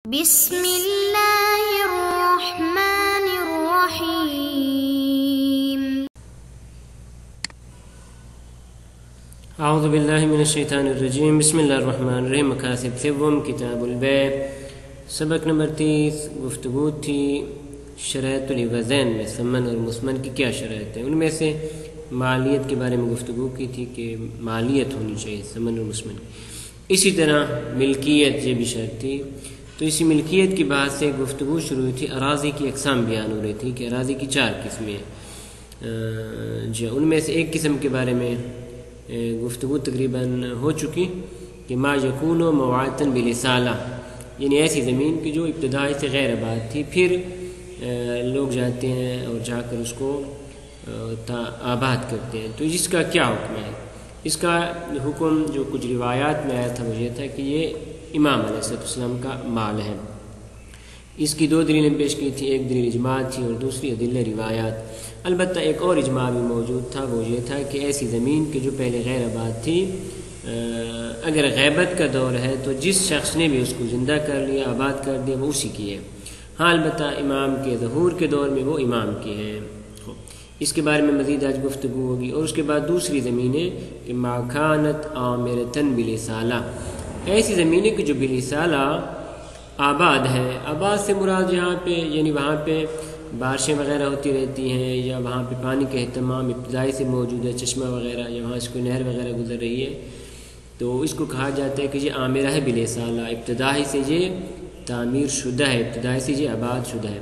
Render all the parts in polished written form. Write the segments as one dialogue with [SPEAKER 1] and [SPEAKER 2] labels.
[SPEAKER 1] بسم اللہ الرحمن الرحیم۔
[SPEAKER 2] اعوذ باللہ من الشیطان الرجیم، بسم اللہ الرحمن الرحیم۔ مقاصد سوم، کتاب البیع، سبق نمبر 30۔ گفتگو تھی شرائط الوزین میں ثمن اور مسمن کی کیا شرائط ہیں۔ ان میں سے مالیت کے بارے میں گفتگو کی تھی کہ مالیت ہونی چاہیے ثمن اور مسمن کی۔ اسی طرح ملکیت یہ بھی شرط تھی، تو اسی ملکیت کی بات سے گفتگو شروع ہوئی تھی۔ اراضی کی اقسام بیان ہو رہی تھی کہ اراضی کی 4 قسمیں ہیں، ان میں سے ایک قسم کے بارے میں گفتگو تقریباً ہو چکی کہ ما یکون موعتاً بالاسالہ، یعنی ایسی زمین کی جو ابتدائی سے غیر آباد تھی، پھر لوگ جاتے ہیں اور جا کر اس کو آباد کرتے ہیں، تو اس کا کیا حکم ہے؟ اس کا حکم جو کچھ روایات میں آیا تھا وہ یہ تھا کہ یہ امام علیہ السلام کا مال ہے۔ اس کی 2 دلیلیں پیش کی تھی، ایک دلیل اجماع تھی اور دوسری ادلہ روایات۔ البتہ ایک اور اجماع بھی موجود تھا، وہ یہ تھا کہ ایسی زمین کی جو پہلے غیر آباد تھی، اگر غیبت کا دور ہے تو جس شخص نے بھی اس کو زندہ کر لیا، آباد کر دیا، وہ اسی کی ہے۔ ہاں البتہ امام کے ظہور کے دور میں وہ امام کی ہیں۔ اس کے بارے میں مزید آج گفتگو ہوگی۔ اور اس کے بعد دوسری زمینیں کہ ما کانت عامرۃ بالاسالہ، ایسی زمینیں کہ جو بالاسالہ آباد ہے۔ آباد سے مراد یہاں پہ یعنی وہاں پہ بارشیں وغیرہ ہوتی رہتی ہیں، یا وہاں پہ پانی کا اہتمام ابتدائی سے موجود ہے، چشمہ وغیرہ، یا وہاں سے کوئی نہر وغیرہ گزر رہی ہے، تو اس کو کہا جاتا ہے کہ یہ عامرہ ہے بالاسالہ، ابتدائی سے یہ تعمیر شدہ ہے، ابتدائی سے یہ آباد شدہ ہے۔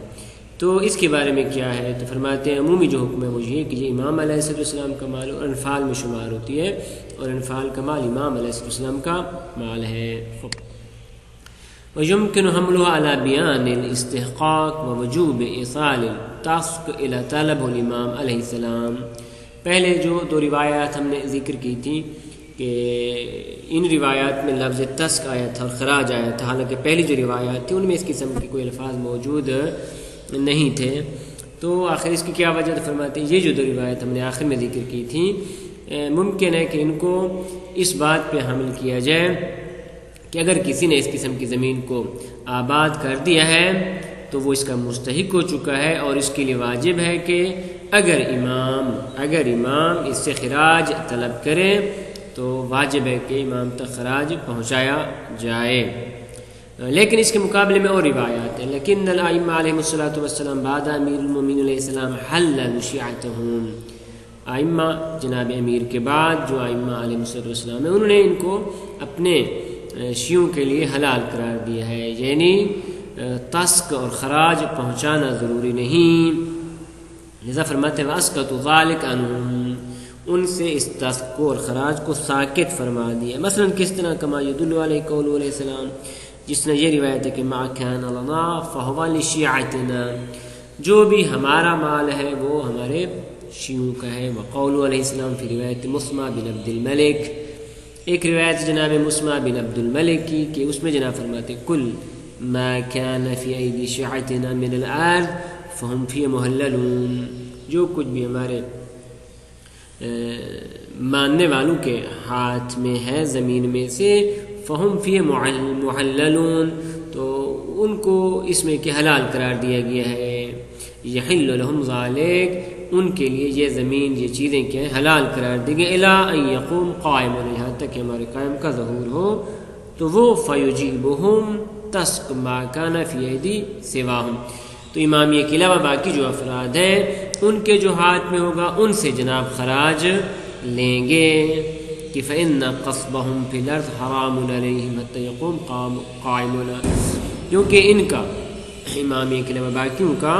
[SPEAKER 2] تو اس کے بارے میں کیا ہے؟ تو فرماتے ہیں عمومی جو حکم ہے وہ یہ کہ یہ امام علیہ السلام کا مال اور انفال میں شمار ہوتی ہے، اور انفال کا مال امام علیہ السلام کا مال ہے۔ وَيُمْكِنُ حَمْلُهُ عَلَى بِيَانِ الْإِسْتِحْقَاقِ وَوُجُوبِ إِيصَالِ التَّصْقِ إِلَى طَلَبِ الْإِمَامِ علیہ السلام۔ پہلے جو 2 روایات ہم نے ذکر کی تھی کہ ان روایات میں لفظ تسق آیا تھا اور خراج آیا تھا، حالانکہ پہلی جو روایات تھی ان میں اس قسم کے کوئی الفاظ موجود نہیں تھے۔ تو آخر اس کی کیا وجہ؟ تو فرماتے ہیں یہ جو 2 روایت ہم نے آخر میں ذکر کی تھی، ممکن ہے کہ ان کو اس بات پہ حمل کیا جائے کہ اگر کسی نے اس قسم کی زمین کو آباد کر دیا ہے تو وہ اس کا مستحق ہو چکا ہے، اور اس کے لیے واجب ہے کہ اگر امام اس سے خراج طلب کرے تو واجب ہے کہ امام تک خراج پہنچایا جائے۔ لیکن اس کے مقابلے میں اور روایات ہیں۔ لیکن الائمہ علیہم السلام بعد امیر المومنین علیہ السلام حللوا شیعتہم، ائمہ جناب امیر کے بعد جو ائمہ علیہم السلام ہیں انہوں نے ان کو اپنے شیعوں کے لیے حلال قرار دیا ہے، یعنی تسق اور خراج پہنچانا ضروری نہیں۔ لذا فرماتے ہیں وَأَسْقَطُوا ذَلِكَ عَنْهُمْ، ان سے اس تسق اور خراج کو ساکت فرما دیا۔ مثلا کس طرح؟ کما یدل علیہ قول علیہ السلام، جس نے یہ روایت ہے کہ ما كان لنا فهو لشیعتنا، جو بھی ہمارا مال ہے وہ ہمارے شیعوں کا ہے۔ وقول علیہ السلام فی روایت مسمع بن عبد الملک، ایک روایت جناب مسمع بن عبد الملک کی کہ اس میں جناب فرماتے کل ما كان فی ایدی شیعتنا من الارض فهم فی محللون، جو کچھ بھی ہمارے ماننے والوں کے ہاتھ میں ہے زمین میں سے، فهم فی محللون، تو ان کو اس میں کہ حلال قرار دیا گیا ہے۔ یحل لهم ذلك، ان کے لیے یہ زمین یہ چیزیں کیا ہیں؟ حلال قرار دی گئی۔ الا ان یقوم قائم، یہاں تک کہ ہمارے قائم کا ظہور ہو تو وہ فیجیبہم تسق ما کان فی ایدی سواہم، تو امامیہ کے علاوہ باقی جو افراد ہیں ان کے جو ہاتھ میں ہوگا ان سے جناب خراج لیں گے کہ فإن قصبہم فی الارض حرام علیہم حتی یقوم قائمنا، کیونکہ ان کا امامیہ کے علاوہ باقیوں کا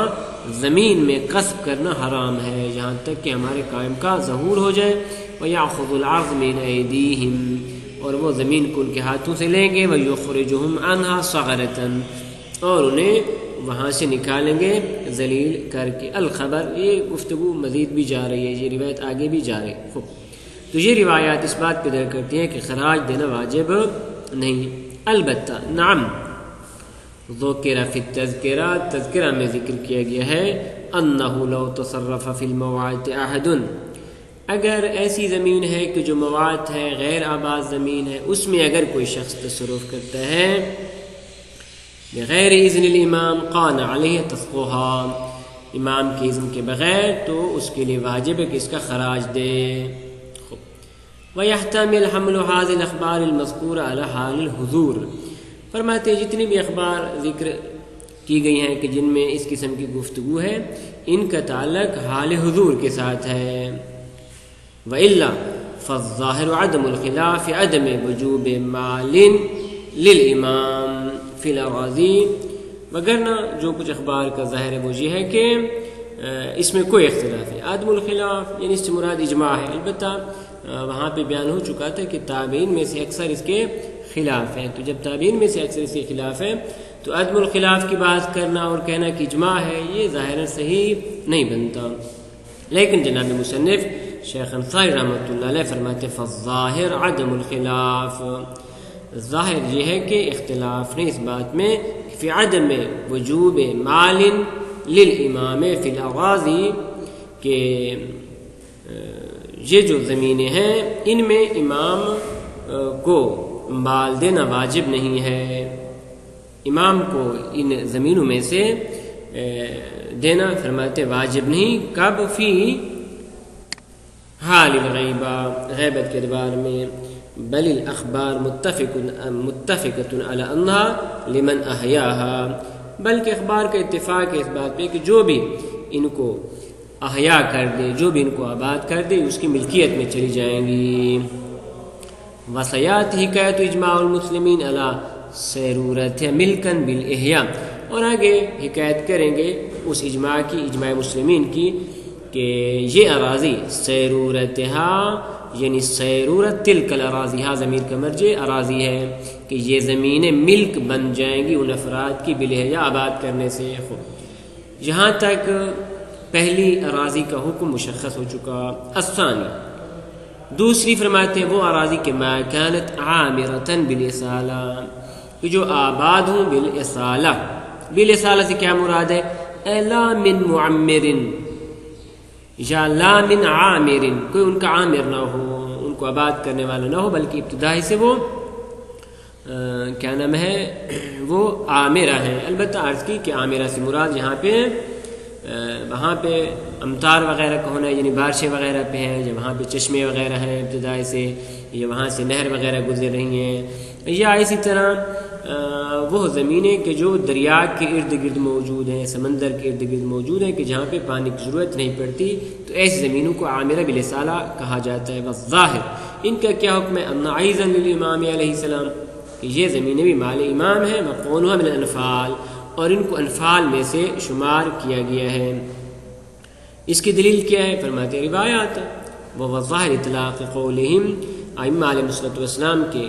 [SPEAKER 2] زمین میں قصب کرنا حرام ہے یہاں تک کہ ہمارے قائم کا ظہور ہو جائے۔ وَيَأْخُذُ الْعَرْضَ مِنْ أَيْدِيهِمْ، اور وہ زمین کو ان کے ہاتھوں سے لیں گے۔ وَيُخْرِجُهُمْ عَنْهَا صَغَرَةً، اور انہیں وہاں سے نکالیں گے ذلیل کر کے۔ الخبر، یہ گفتگو مزید بھی جا رہی ہے، یہ روایت آگے بھی جا رہی ہے۔ تو یہ روایات اس بات پہ دل کرتی ہیں کہ خراج دینا واجب نہیں۔ البتہ نعم ذکر فی التذکرہ، تذکرہ میں ذکر کیا گیا ہے انہ لو تصرف فی الموات احد، اگر ایسی زمین ہے کہ جو موات ہے غیر آباد زمین ہے، اس میں اگر کوئی شخص تصرف کرتا ہے بغیر اذن الامام قان علیہ تسقوها، امام کے اذن کے بغیر تو اس کے لیے واجب ہے کہ اس کا خراج دے۔ وَيَحْتَمِلْ حَمْلُ هَذِهِ الْأَخْبَارِ الْمَذْكُورَةِ عَلَى حَالِ الْحُضُورِ، فرماتے ہیں جتنی بھی اخبار ذکر کی گئی ہیں کہ جن میں اس قسم کی گفتگو ہے، ان کا تعلق حال حضور کے ساتھ ہے۔ وَإِلَّا فالظاہر عدم الخلاف عدم وجوب مال للامام فی الاراضی، وگرنہ جو کچھ اخبار کا ظاہر ہے وہ یہ ہے کہ اس میں کوئی اختلاف ہے۔ عدم الخلاف یعنی اس سے مراد اجماع ہے، البتہ وہاں پہ بیان ہو چکا تھا کہ تابعین میں سے اکثر اس کے خلاف ہیں، تو جب تابعین میں سے اکثر اس کے خلاف ہے تو عدم الخلاف کی بات کرنا اور کہنا کہ اجماع ہے یہ ظاہر صحیح نہیں بنتا۔ لیکن جناب مصنف شیخ انصاری رحمۃ اللہ علیہ فرماتے فالظاہر عدم الخلاف، ظاہر یہ ہے کہ اختلاف نہیں اس بات میں فی عدم وجوب مال للامام فی الاراضی، کہ یہ جو زمینیں ہیں ان میں امام کو مال دینا واجب نہیں ہے، امام کو ان زمینوں میں سے دینا فرماتے واجب نہیں۔ کب؟ فی حال الغیبہ، غیبت کے اعتبار میں، بل الاخبار متفقۃ علی انها لمن احیاها، بلکہ اخبار کا اتفاق ہے اس بات پہ کہ جو بھی ان کو احیا کر دے، جو بھی ان کو آباد کر دے اس کی ملکیت میں چلی جائیں گی۔ وسیات حکایت اجماع المسلمین علی سیرورت ملکن بالاحیاء، اور آگے حکایت کریں گے اس اجماع کی، اجماع مسلمین کی، کہ یہ اراضی سیرورتہا یعنی سیرورت تلک الاراضی، ہاں ضمیر کا مرجع اراضی ہے، کہ یہ زمینیں ملک بن جائیں گی ان افراد کی بالاحیاء آباد کرنے سے۔ یہاں تک پہلی اراضی کا حکم مشخص ہو چکا۔ الثانی، دوسری فرماتے ہیں وہ اراضی کے ما کانت عامرۃ بالاصالہ، کہ جو آباد ہوں بالاصالہ، بالاصالہ سے کیا مراد ہے؟ لا من معمر یا لا من عامر، کوئی ان کا عامر نہ ہو، ان کو آباد کرنے والا نہ ہو، بلکہ ابتدائی سے وہ کیا نام ہے وہ عامرہ ہیں۔ البتہ عرض کی کہ عامرہ سے مراد یہاں پہ وہاں پہ امطار وغیرہ کا ہونا ہے، یعنی بارشیں وغیرہ پہ ہیں، جب وہاں پہ چشمے وغیرہ ہیں ابتدائی سے، یا وہاں سے نہر وغیرہ گزر رہی ہیں، یا اسی طرح وہ زمینیں کہ جو دریا کے ارد گرد موجود ہیں، سمندر کے ارد گرد موجود ہیں، کہ جہاں پہ پانی کی ضرورت نہیں پڑتی، تو ایسی زمینوں کو عامرہ بالاصالہ کہا جاتا ہے۔ والظاہر، ان کا کیا حکم ہے؟ ان عیزا للامام علیہ السلام، کہ یہ زمینیں بھی مال امام ہیں، مقونها من الانفال، اور ان کو انفال میں سے شمار کیا گیا ہے۔ اس کی دلیل کیا ہے؟ فرماتے روایات، وظاہر اطلاق قولہم، ائمہ علیہ الصلوۃ والسلام کے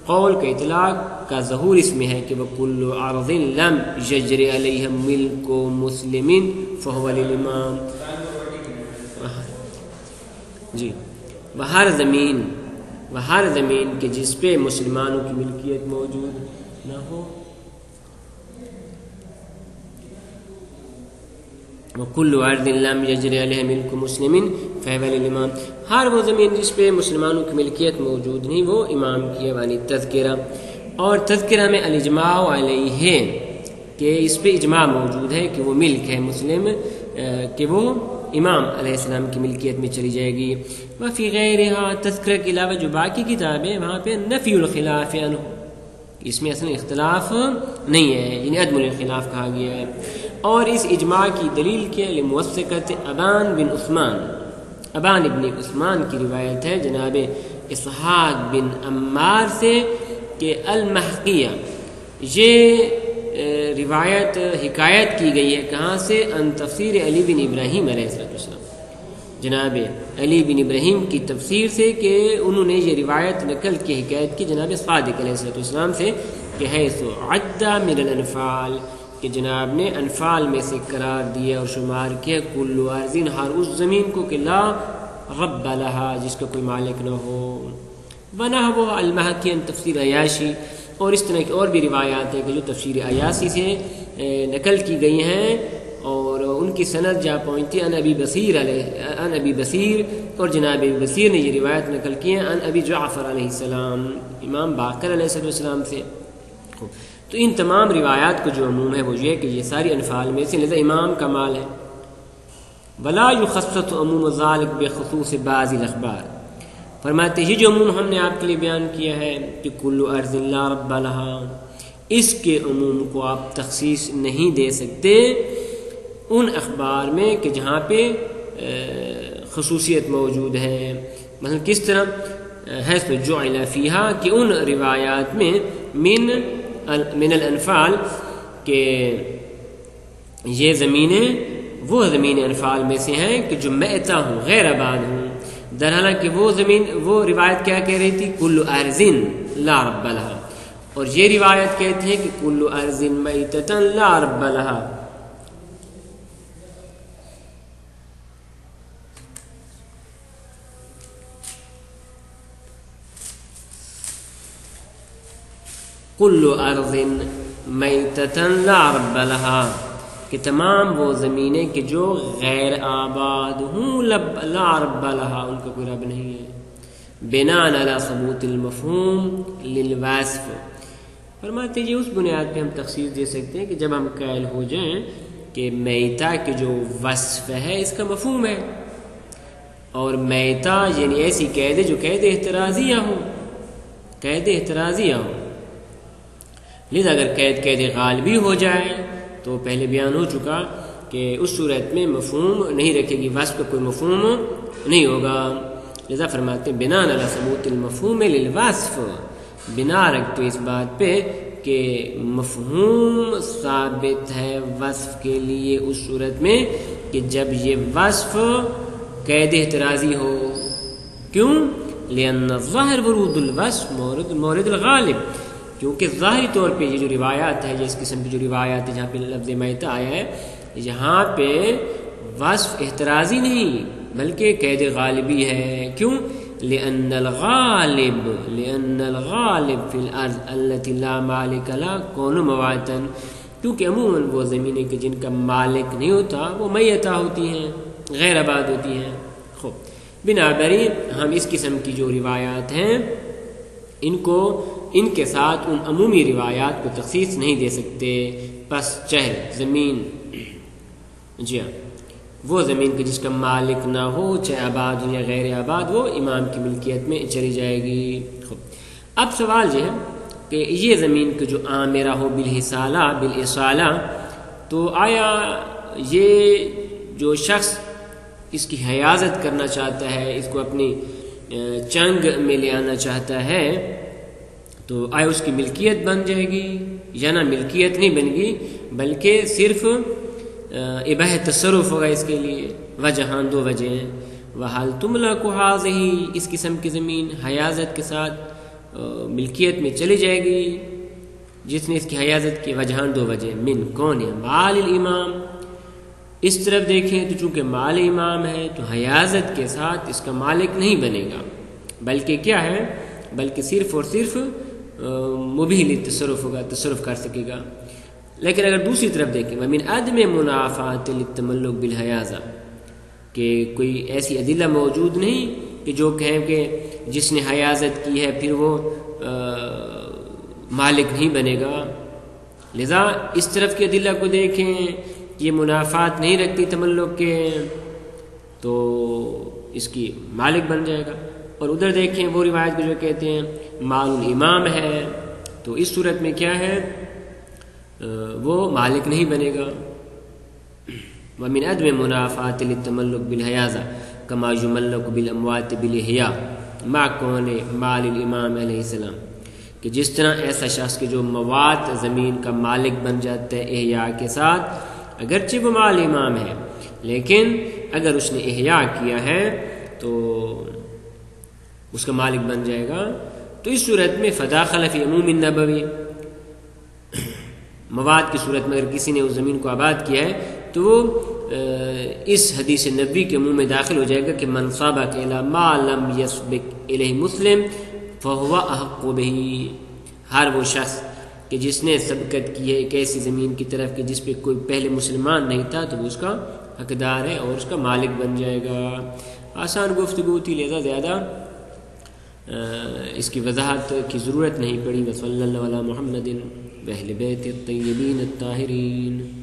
[SPEAKER 2] قول کا اطلاق کا ظہور اس میں ہے کہ وَكُلُّ عَرْضٍ لَمْ يَجْرِ عَلَيْهَا مِلْكُ مُسْلِمٍ فَهُوَ لِلْإِمَامِ، جی ہر زمین کہ جس پہ مسلمانوں کی ملکیت موجود نہ ہو، وَكُلُّ عَرْضٍ لَمْ يَجْرِ عَلَيْهَا مِلْكُ مُسْلِمٍ فَهُوَ لِلْإِمَامِ، ہر وہ زمین جس پہ مسلمانوں کی ملکیت موجود نہیں وہ امام کی ہے۔ یعنی تذکرہ، اور تذکرہ میں الاجماع علیہ، کہ اس پہ اجماع موجود ہے کہ وہ ملک ہے مسلم، کہ وہ امام علیہ السلام کی ملکیت میں چلی جائے گی۔ وفی غیرہا، تذکرہ کے علاوہ جو باقی کتابیں وہاں پہ نفی الخلاف عنہ، اس میں اصلا اختلاف نہیں ہے، یعنی عدم الخلاف کہا گیا ہے۔ اور اس اجماع کی دلیل کیا؟ لموثقۃ ابان بن عثمان، ابان ابن عثمان کی روایت ہے جناب اسحاق بن عمار سے کہ المحقیہ، یہ روایت حکایت کی گئی ہے کہاں سے؟ ان تفسیر علی بن ابراہیم علیہ السلام، جناب علی بن ابراہیم کی تفسیر سے، کہ انہوں نے یہ روایت نقل کی، حکایت کی جناب صادق علیہ السلام سے، کہ حیث عد من الانفال، کہ جناب نے انفال میں سے قرار دیا اور شمار کیا کل ارضین، ہر اس زمین کو کہ لا رب لہا، جس کا کوئی مالک نہ ہو۔ ونحو المحقی ان تفسیر عیاشی، اور اس طرح کی اور بھی روایات ہیں کہ جو تفسیر عیاشی سے نقل کی گئی ہیں، اور ان کی سند جا پہنچتی ان ابی بصیر، اور جناب ابی بصیر نے یہ روایت نقل کی ہے ان ابی جعفر علیہ السلام، امام باقر علیہ السلام سے۔ تو ان تمام روایات کو جو عموم ہے وہ یہ کہ یہ ساری انفال میں سے لہذا امام کا مال ہے. ولا یخصص عموم ذلک بخصوص بعض الاخبار، فرماتے یہ جو عموم ہم نے آپ کے لیے بیان کیا ہے کہ کل ارض لا رب لہا، اس کے عموم کو آپ تخصیص نہیں دے سکتے ان اخبار میں کہ جہاں پہ خصوصیت موجود ہے. مثلا کس طرح حیث جعل فیہا کہ ان روایات میں من الانفال کہ یہ زمینیں وہ زمین انفال میں سے ہیں کہ جو میتہ ہوں، غیر آباد ہوں. درحالانکہ وہ روایت کیا کہہ رہی تھی؟ کل ارض لا رب لہا، اور یہ روایت کہتی ہے کہ کل ارض میتۃ لا رب لہا. کل ارض میتۃ لا رب لہا، کہ تمام وہ زمینیں کہ جو غیر آباد ہوں، لا رب لہا، ان کا کوئی رب نہیں ہے. بناء علی ثبوت المفہوم للوصف، فرماتے ہیں اس بنیاد پہ ہم تخصیص دے سکتے ہیں کہ جب ہم قائل ہو جائیں کہ میتہ کے جو وصف ہے اس کا مفہوم ہے، اور میتہ یعنی ایسی قید جو قید احترازیہ ہو، قید احترازیہ ہو. لذا اگر قید غالبی ہو جائے تو پہلے بیان ہو چکا کہ اس صورت میں مفہوم نہیں رکھے گی، وصف کا کوئی مفہوم نہیں ہوگا. لذا فرماتے ہیں بنا علی ثبوت المفہوم للوصف، بنا رکھتے اس بات پہ کہ مفہوم ثابت ہے وصف کے لیے اس صورت میں کہ جب یہ وصف قید احترازی ہو. کیوں؟ لأن الظاہر ورود الوصف مورد الغالب، کیونکہ ظاہری طور پہ یہ جو روایات ہے، اس قسم کی جو روایات ہے جہاں پہ لفظ میتہ آیا ہے، یہاں پہ وصف احترازی نہیں بلکہ قید غالبی ہے. کیوں؟ لأن الغالب فی الارض التي لا مالک لها کون مواتا، کیونکہ عموماً وہ زمینیں کہ جن کا مالک نہیں ہوتا وہ میتہ ہوتی ہیں، غیر آباد ہوتی ہیں. خوب، بنابراین ہم اس قسم کی جو روایات ہیں ان کے ساتھ ان عمومی روایات کو تخصیص نہیں دے سکتے. پس چاہے زمین جی ہاں وہ زمین کہ جس کا مالک نہ ہو، چاہے آباد ہو یا غیر آباد، وہ امام کی ملکیت میں چلی جائے گی. خوب، اب سوال یہ ہے کہ یہ زمین کہ جو عامرہ ہو بالاصالہ، تو آیا یہ جو شخص اس کی حیازت کرنا چاہتا ہے، اس کو اپنی چنگ میں لے آنا چاہتا ہے، تو آیا اس کی ملکیت بن جائے گی یا نہ ملکیت نہیں بن گی بلکہ صرف اباحہ تصرف ہوگا اس کے لیے؟ وجہاں دو وجہ ہیں. وحال تملک هذه، اس قسم کی زمین حیازت کے ساتھ ملکیت میں چلی جائے گی جس نے اس کی حیازت کی. وجہاں دو وجہ، من کون ہے مال الامام، اس طرف دیکھیں تو چونکہ مال امام ہے تو حیازت کے ساتھ اس کا مالک نہیں بنے گا، بلکہ کیا ہے، بلکہ صرف اور صرف مبیح للتصرف ہوگا، تصرف کر سکے گا. لیکن اگر دوسری طرف دیکھیں ومن عدم منافات للتملک بالحیازہ، کہ کوئی ایسی ادلہ موجود نہیں کہ جو کہیں کہ جس نے حیازت کی ہے پھر وہ مالک نہیں بنے گا. لذا اس طرف کی ادلہ کو دیکھیں یہ منافات نہیں رکھتی تملک کے، تو اس کی مالک بن جائے گا. اور ادھر دیکھیں وہ روایت کو جو کہتے ہیں مال الامام ہے، تو اس صورت میں کیا ہے، وہ مالک نہیں بنے گا. ومن عدم منافات للتملک بالحیازہ کما یملک بالاموات بالاحیاء مع کون مال الامام علیہ السلام، کہ جس طرح ایسا شخص کے جو موات زمین کا مالک بن جاتا ہے احیاء کے ساتھ، اگرچہ وہ مال امام ہے لیکن اگر اس نے احیاء کیا ہے تو اس کا مالک بن جائے گا. تو اس صورت میں فداخل فی عموم النبوی، مواد کی صورت میں اگر کسی نے اس زمین کو آباد کیا ہے تو وہ اس حدیث نبوی کے عموم میں داخل ہو جائے گا کہ من سبق الی ما لم یسبق الیہ مسلم فہو احق بہ، ہر وہ شخص کہ جس نے سبقت کی ہے ایک ایسی زمین کی طرف کہ جس پہ کوئی پہلے مسلمان نہیں تھا تو وہ اس کا حقدار ہے اور اس کا مالک بن جائے گا. آسان گفتگو تھی لہذا زیادہ اس کی وضاحت کی ضرورت نہیں پڑی. وصلی اللہ علی محمد. وأهل بيت الطيبين الطاهرين.